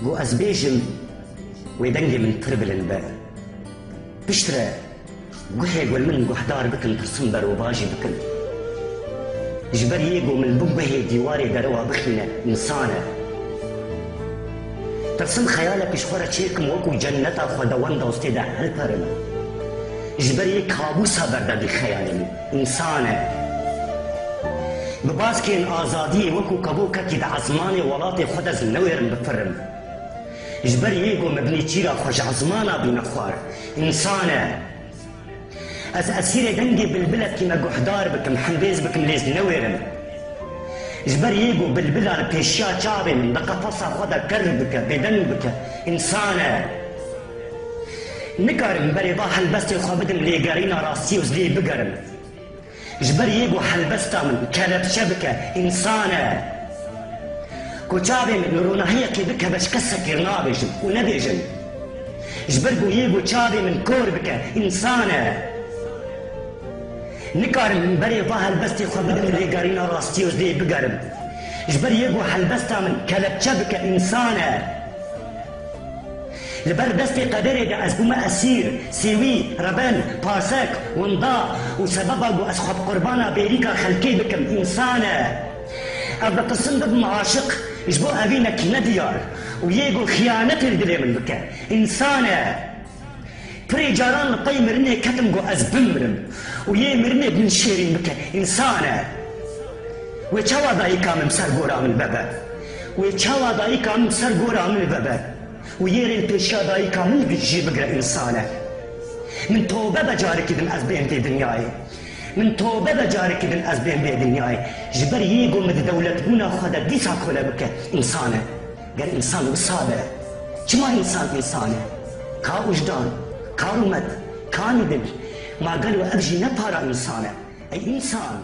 جو أزبيجم ويدنجي من تربل البر بشترى قهي قول من قحدار بكن تصنبر وباجي بكن جبر يجو من بقه ديواري دروا بخنا إنسانة ترسم خيالك شخورة شيكم وكو جنة خدوان دوستي ده هلبرم جبر يكابوسا برده بخيالي إنسانة بباز كين آزادي وكو كبو كتي ده عزماني ولاتي خدز نويرم بفرم جبر يجو مبني تيرا خوش عزمانا بنخوار إنسانة از اسیر دنگی بلبلت كيما قحدار بكم حنبيز بكم ليز نويرم جبر يجو بلبلار بيشيا چابي من دقفصا خدا كربك بدن بك انسانه نكارم بري با حلبستي خابدم لي قارينا راسي وزلي بقرم جبر يجو حلبستا من كلب شبكه انسانه كوچابي من روناهيه كي بك باش كسكر نابجم وندجم جبرقو يجو چابي من كوربك انسانه نكار من بري ظاهر البستي خبدم اللي قارينا راستي وزلي بقرم جبر يجو حلبستا من كلب شبكة إنسانة لبر دستي قدري دا أزبوما أسير سيوي ربان بارسك ونضاء وسببا بو أسخب قربانا بيريكا خلقي بكم إنسانة أبدا قصن ضد معاشق يجبو أبينك نديار ويجو خيانة الدلي من بك إنسانة بري جاران لطي مرني كتم جو أزبمرم ويه مرني بن شيرين بك إنسانة ويتشاوى دايكا من سر قورا من بابا ويتشاوى دايكا من سر قورا من بابا ويرين بيشا دايكا من بيجي بقرا إنسانة من توبة بجارك دن أزبين دي دنياي من توبة بجارك دن أزبين دي دنياي جبر ييقو مد دولة بونا خدا ديسا كولا بك إنسانة قال إنسان وصابة جما إنسانة كا وجدان كارومت كان يدل ما قالوا أبجي نبارا إنسانة أي إنسان